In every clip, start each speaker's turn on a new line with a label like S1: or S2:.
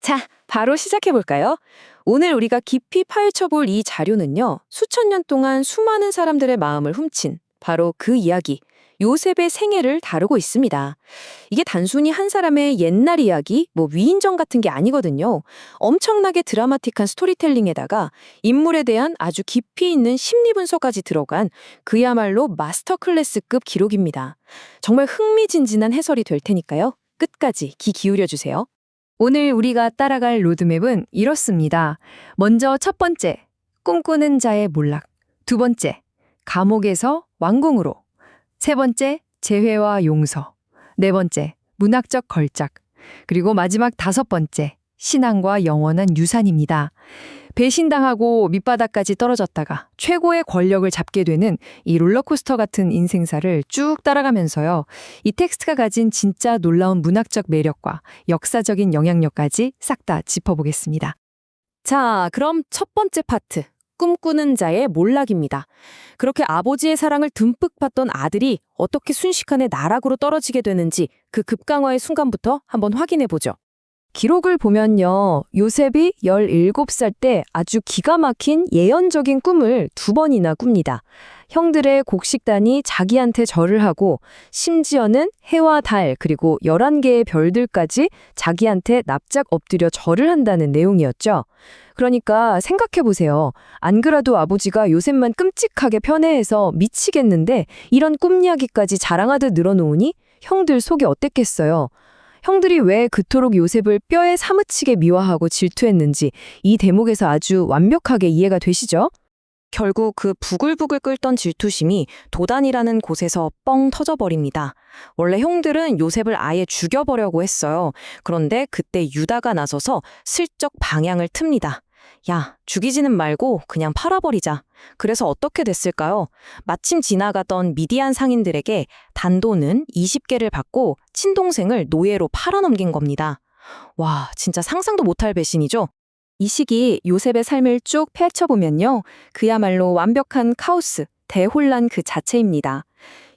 S1: 자, 바로 시작해볼까요? 오늘 우리가 깊이 파헤쳐볼 이 자료는요, 수천 년 동안 수많은 사람들의 마음을 훔친 바로 그 이야기, 요셉의 생애를 다루고 있습니다. 이게 단순히 한 사람의 옛날 이야기, 위인전 같은 게 아니거든요. 엄청나게 드라마틱한 스토리텔링에다가 인물에 대한 아주 깊이 있는 심리 분석까지 들어간 그야말로 마스터 클래스급 기록입니다. 정말 흥미진진한 해설이 될 테니까요. 끝까지 귀 기울여 주세요. 오늘 우리가 따라갈 로드맵은 이렇습니다. 먼저 첫 번째, 꿈꾸는 자의 몰락. 두 번째, 감옥에서 왕궁으로. 세 번째, 재회와 용서. 네 번째, 문학적 걸작. 그리고 마지막 다섯 번째, 신앙과 영원한 유산입니다. 배신당하고 밑바닥까지 떨어졌다가 최고의 권력을 잡게 되는 이 롤러코스터 같은 인생사를 쭉 따라가면서요. 이 텍스트가 가진 진짜 놀라운 문학적 매력과 역사적인 영향력까지 싹 다 짚어보겠습니다. 자, 그럼 첫 번째 파트. 꿈꾸는 자의 몰락입니다. 그렇게 아버지의 사랑을 듬뿍 받던 아들이 어떻게 순식간에 나락으로 떨어지게 되는지 그 급강화의 순간부터 한번 확인해보죠. 기록을 보면요, 요셉이 17살 때 아주 기가 막힌 예언적인 꿈을 2번이나 꿉니다. 형들의 곡식단이 자기한테 절을 하고 심지어는 해와 달 그리고 11개의 별들까지 자기한테 납작 엎드려 절을 한다는 내용이었죠. 그러니까 생각해보세요. 안 그래도 아버지가 요셉만 끔찍하게 편애해서 미치겠는데 이런 꿈 이야기까지 자랑하듯 늘어놓으니 형들 속이 어땠겠어요. 형들이 왜 그토록 요셉을 뼈에 사무치게 미워하고 질투했는지 이 대목에서 아주 완벽하게 이해가 되시죠? 결국 그 부글부글 끓던 질투심이 도단이라는 곳에서 뻥 터져버립니다. 원래 형들은 요셉을 아예 죽여버려고 했어요. 그런데 그때 유다가 나서서 슬쩍 방향을 틉니다. 야, 죽이지는 말고 그냥 팔아버리자. 그래서 어떻게 됐을까요? 마침 지나가던 미디안 상인들에게 단돈은 20개를 받고 친동생을 노예로 팔아넘긴 겁니다. 와, 진짜 상상도 못할 배신이죠? 이 시기 요셉의 삶을 쭉 펼쳐보면요. 그야말로 완벽한 카오스, 대혼란 그 자체입니다.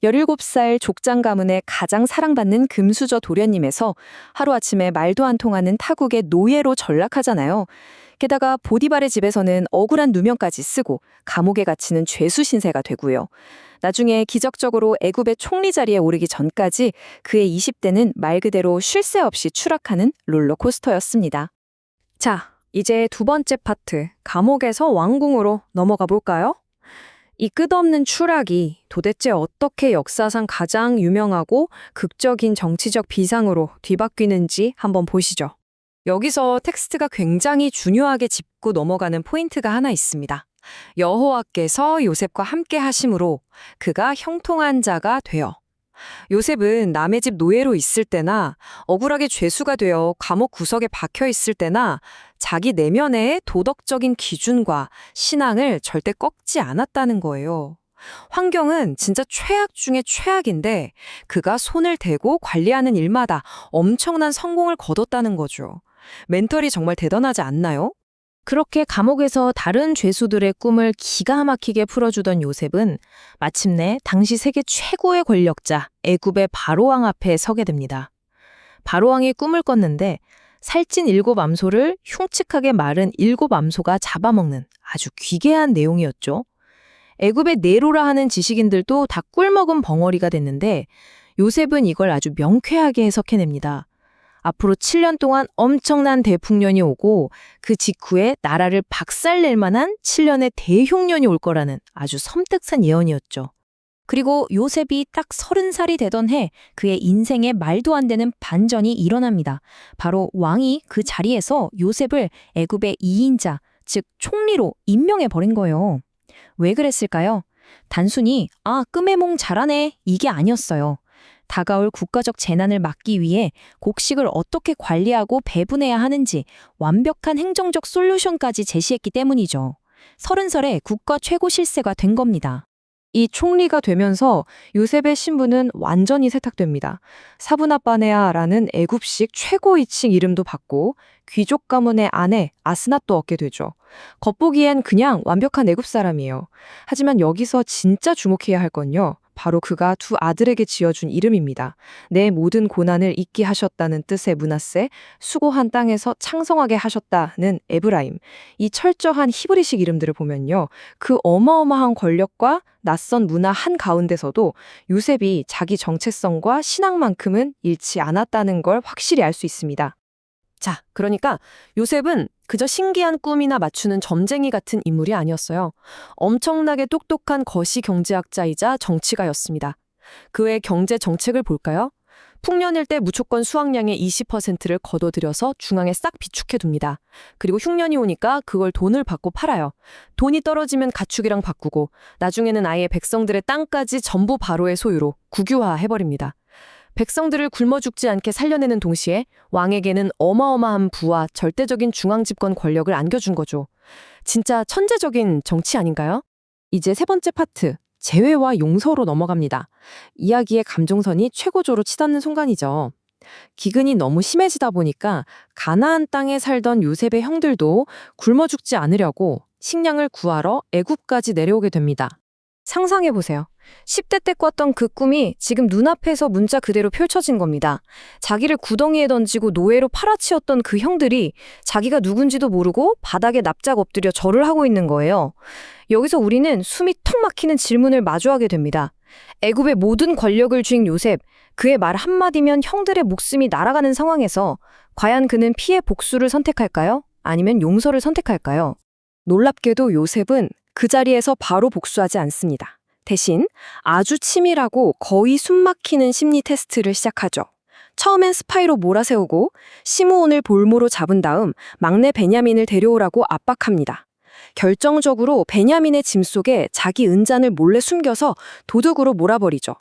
S1: 17살 족장 가문의 가장 사랑받는 금수저 도련님에서 하루아침에 말도 안 통하는 타국의 노예로 전락하잖아요. 게다가 보디발의 집에서는 억울한 누명까지 쓰고 감옥에 갇히는 죄수 신세가 되고요. 나중에 기적적으로 애굽의 총리 자리에 오르기 전까지 그의 20대는 말 그대로 쉴 새 없이 추락하는 롤러코스터였습니다. 자, 이제 두 번째 파트, 감옥에서 왕궁으로 넘어가 볼까요? 이 끝없는 추락이 도대체 어떻게 역사상 가장 유명하고 극적인 정치적 비상으로 뒤바뀌는지 한번 보시죠. 여기서 텍스트가 굉장히 중요하게 짚고 넘어가는 포인트가 하나 있습니다. 여호와께서 요셉과 함께 하심으로 그가 형통한 자가 되어. 요셉은 남의 집 노예로 있을 때나 억울하게 죄수가 되어 감옥 구석에 박혀 있을 때나 자기 내면의 도덕적인 기준과 신앙을 절대 꺾지 않았다는 거예요. 환경은 진짜 최악 중에 최악인데 그가 손을 대고 관리하는 일마다 엄청난 성공을 거뒀다는 거죠. 멘털이 정말 대단하지 않나요? 그렇게 감옥에서 다른 죄수들의 꿈을 기가 막히게 풀어주던 요셉은 마침내 당시 세계 최고의 권력자 애굽의 바로왕 앞에 서게 됩니다. 바로왕이 꿈을 꿨는데 살찐 7암소를 흉측하게 마른 7암소가 잡아먹는 아주 귀괴한 내용이었죠. 애굽의 네로라 하는 지식인들도 다 꿀먹은 벙어리가 됐는데 요셉은 이걸 아주 명쾌하게 해석해냅니다. 앞으로 7년 동안 엄청난 대풍년이 오고 그 직후에 나라를 박살낼 만한 7년의 대흉년이 올 거라는 아주 섬뜩한 예언이었죠. 그리고 요셉이 딱 30살이 되던 해 그의 인생에 말도 안 되는 반전이 일어납니다. 바로 왕이 그 자리에서 요셉을 애굽의 2인자, 즉 총리로 임명해버린 거예요. 왜 그랬을까요? 단순히 끔해몽 잘하네 이게 아니었어요. 다가올 국가적 재난을 막기 위해 곡식을 어떻게 관리하고 배분해야 하는지 완벽한 행정적 솔루션까지 제시했기 때문이죠. 30살에 국가 최고 실세가 된 겁니다. 이 총리가 되면서 요셉의 신분은 완전히 세탁됩니다. 사브나바네아라는 애굽식 최고위층 이름도 받고 귀족 가문의 아내 아스낫도 얻게 되죠. 겉보기엔 그냥 완벽한 애굽 사람이에요. 하지만 여기서 진짜 주목해야 할 건요. 바로 그가 두 아들에게 지어준 이름입니다. 내 모든 고난을 잊게 하셨다는 뜻의 므낫세, 수고한 땅에서 창성하게 하셨다는 에브라임. 이 철저한 히브리식 이름들을 보면요. 그 어마어마한 권력과 낯선 문화 한가운데서도 요셉이 자기 정체성과 신앙만큼은 잃지 않았다는 걸 확실히 알 수 있습니다. 자, 그러니까 요셉은 그저 신기한 꿈이나 맞추는 점쟁이 같은 인물이 아니었어요. 엄청나게 똑똑한 거시 경제학자이자 정치가였습니다. 그의 경제 정책을 볼까요? 풍년일 때 무조건 수확량의 20%를 거둬들여서 중앙에 싹 비축해둡니다. 그리고 흉년이 오니까 그걸 돈을 받고 팔아요. 돈이 떨어지면 가축이랑 바꾸고 나중에는 아예 백성들의 땅까지 전부 바로의 소유로 국유화해버립니다. 백성들을 굶어 죽지 않게 살려내는 동시에 왕에게는 어마어마한 부와 절대적인 중앙 집권 권력을 안겨준 거죠. 진짜 천재적인 정치 아닌가요? 이제 세 번째 파트, 재회와 용서로 넘어갑니다. 이야기의 감정선이 최고조로 치닫는 순간이죠. 기근이 너무 심해지다 보니까 가나안 땅에 살던 요셉의 형들도 굶어 죽지 않으려고 식량을 구하러 애굽까지 내려오게 됩니다. 상상해보세요. 10대 때 꿨던 그 꿈이 지금 눈앞에서 문자 그대로 펼쳐진 겁니다. 자기를 구덩이에 던지고 노예로 팔아치웠던 그 형들이 자기가 누군지도 모르고 바닥에 납작 엎드려 절을 하고 있는 거예요. 여기서 우리는 숨이 턱 막히는 질문을 마주하게 됩니다. 애굽의 모든 권력을 쥔 요셉, 그의 말 한마디면 형들의 목숨이 날아가는 상황에서 과연 그는 피해 복수를 선택할까요? 아니면 용서를 선택할까요? 놀랍게도 요셉은 그 자리에서 바로 복수하지 않습니다. 대신 아주 치밀하고 거의 숨막히는 심리 테스트를 시작하죠. 처음엔 스파이로 몰아세우고 시므온을 볼모로 잡은 다음 막내 베냐민을 데려오라고 압박합니다. 결정적으로 베냐민의 짐 속에 자기 은잔을 몰래 숨겨서 도둑으로 몰아버리죠.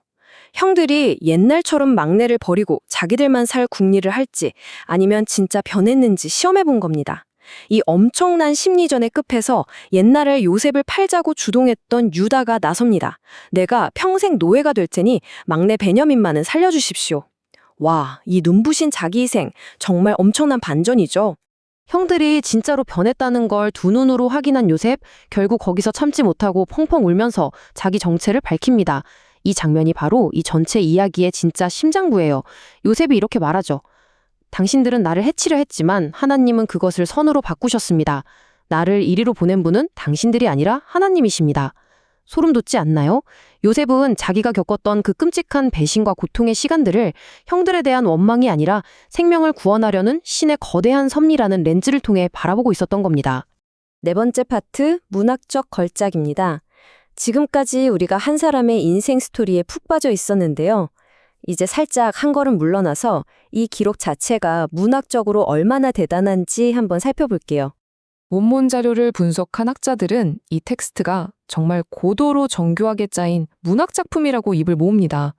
S1: 형들이 옛날처럼 막내를 버리고 자기들만 살 궁리를 할지 아니면 진짜 변했는지 시험해본 겁니다. 이 엄청난 심리전의 끝에서 옛날에 요셉을 팔자고 주동했던 유다가 나섭니다. 내가 평생 노예가 될 테니 막내 베냐민만은 살려주십시오. 와, 이 눈부신 자기희생 정말 엄청난 반전이죠. 형들이 진짜로 변했다는 걸 두 눈으로 확인한 요셉, 결국 거기서 참지 못하고 펑펑 울면서 자기 정체를 밝힙니다. 이 장면이 바로 이 전체 이야기의 진짜 심장부예요. 요셉이 이렇게 말하죠. 당신들은 나를 해치려 했지만 하나님은 그것을 선으로 바꾸셨습니다. 나를 이리로 보낸 분은 당신들이 아니라 하나님이십니다. 소름 돋지 않나요? 요셉은 자기가 겪었던 그 끔찍한 배신과 고통의 시간들을 형들에 대한 원망이 아니라 생명을 구원하려는 신의 거대한 섭리라는 렌즈를 통해 바라보고 있었던 겁니다. 네 번째 파트, 문학적 걸작입니다. 지금까지 우리가 한 사람의 인생 스토리에 푹 빠져 있었는데요. 이제 살짝 한 걸음 물러나서 이 기록 자체가 문학적으로 얼마나 대단한지 한번 살펴볼게요. 원문 자료를 분석한 학자들은 이 텍스트가 정말 고도로 정교하게 짜인 문학작품이라고 입을 모읍니다.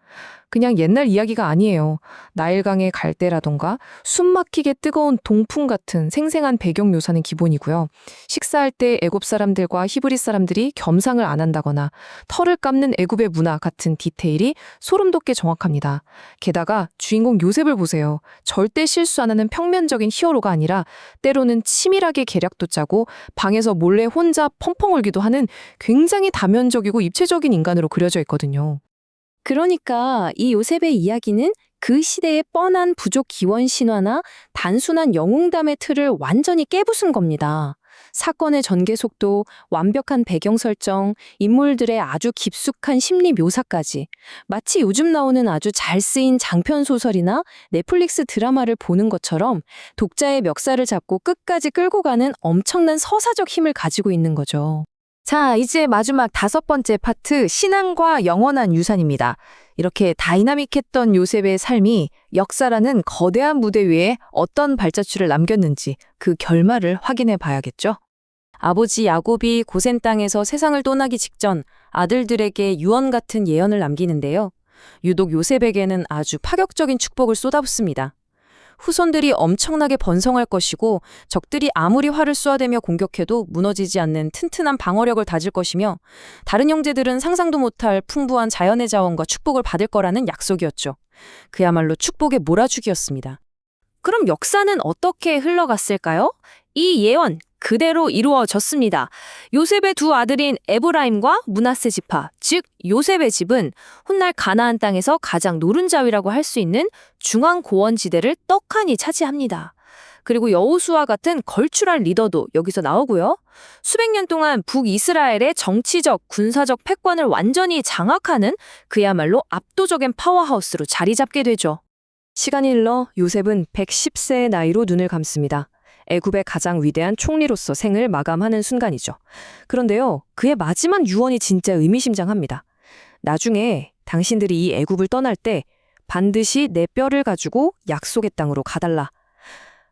S1: 그냥 옛날 이야기가 아니에요. 나일강의 갈대라던가 숨막히게 뜨거운 동풍 같은 생생한 배경 묘사는 기본이고요. 식사할 때 애굽 사람들과 히브리 사람들이 겸상을 안 한다거나 털을 깎는 애굽의 문화 같은 디테일이 소름 돋게 정확합니다. 게다가 주인공 요셉을 보세요. 절대 실수 안 하는 평면적인 히어로가 아니라 때로는 치밀하게 계략도 짜고 방에서 몰래 혼자 펑펑 울기도 하는 굉장히 다면적이고 입체적인 인간으로 그려져 있거든요. 그러니까 이 요셉의 이야기는 그 시대의 뻔한 부족 기원 신화나 단순한 영웅담의 틀을 완전히 깨부순 겁니다. 사건의 전개 속도, 완벽한 배경 설정, 인물들의 아주 깊숙한 심리 묘사까지 마치 요즘 나오는 아주 잘 쓰인 장편 소설이나 넷플릭스 드라마를 보는 것처럼 독자의 멱살을 잡고 끝까지 끌고 가는 엄청난 서사적 힘을 가지고 있는 거죠. 자, 이제 마지막 다섯 번째 파트, 신앙과 영원한 유산입니다. 이렇게 다이나믹했던 요셉의 삶이 역사라는 거대한 무대 위에 어떤 발자취를 남겼는지 그 결말을 확인해 봐야겠죠. 아버지 야곱이 고센 땅에서 세상을 떠나기 직전 아들들에게 유언 같은 예언을 남기는데요. 유독 요셉에게는 아주 파격적인 축복을 쏟아붓습니다. 후손들이 엄청나게 번성할 것이고 적들이 아무리 활을 쏘아대며 공격해도 무너지지 않는 튼튼한 방어력을 다질 것이며 다른 형제들은 상상도 못할 풍부한 자연의 자원과 축복을 받을 거라는 약속이었죠. 그야말로 축복의 몰아주기였습니다. 그럼 역사는 어떻게 흘러갔을까요? 이 예언,
S2: 그대로 이루어졌습니다. 요셉의 두 아들인 에브라임과 므낫세 지파, 즉 요셉의 집은 훗날 가나안 땅에서 가장 노른자위라고 할 수 있는 중앙 고원지대를 떡하니 차지합니다. 그리고 여호수아 같은 걸출한 리더도 여기서 나오고요. 수백 년 동안 북이스라엘의 정치적, 군사적 패권을 완전히 장악하는 그야말로 압도적인 파워하우스로 자리 잡게 되죠.
S1: 시간이 흘러 요셉은 110세의 나이로 눈을 감습니다. 애굽의 가장 위대한 총리로서 생을 마감하는 순간이죠. 그런데요, 그의 마지막 유언이 진짜 의미심장합니다. 나중에 당신들이 이 애굽을 떠날 때 반드시 내 뼈를 가지고 약속의 땅으로 가달라.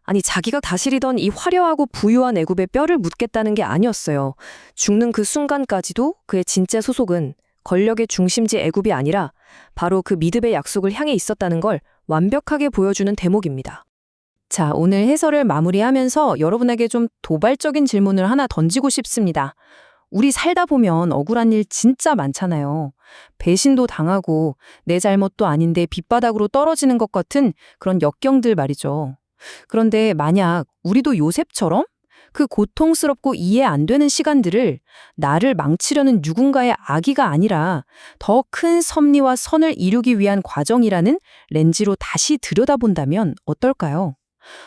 S1: 아니, 자기가 다스리던 이 화려하고 부유한 애굽의 뼈를 묻겠다는 게 아니었어요. 죽는 그 순간까지도 그의 진짜 소속은 권력의 중심지 애굽이 아니라 바로 그 믿음의 약속을 향해 있었다는 걸 완벽하게 보여주는 대목입니다. 자, 오늘 해설을 마무리하면서 여러분에게 좀 도발적인 질문을 하나 던지고 싶습니다. 우리 살다 보면 억울한 일 진짜 많잖아요. 배신도 당하고 내 잘못도 아닌데 빗바닥으로 떨어지는 것 같은 그런 역경들 말이죠. 그런데 만약 우리도 요셉처럼 그 고통스럽고 이해 안 되는 시간들을 나를 망치려는 누군가의 악의가 아니라 더 큰 섭리와 선을 이루기 위한 과정이라는 렌즈로 다시 들여다본다면 어떨까요?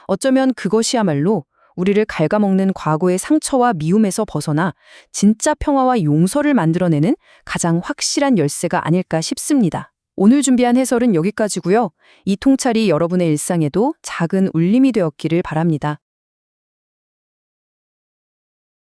S1: 어쩌면 그것이야말로 우리를 갉아먹는 과거의 상처와 미움에서 벗어나 진짜 평화와 용서를 만들어내는 가장 확실한 열쇠가 아닐까 싶습니다. 오늘 준비한 해설은 여기까지고요. 이 통찰이 여러분의 일상에도 작은 울림이 되었기를 바랍니다.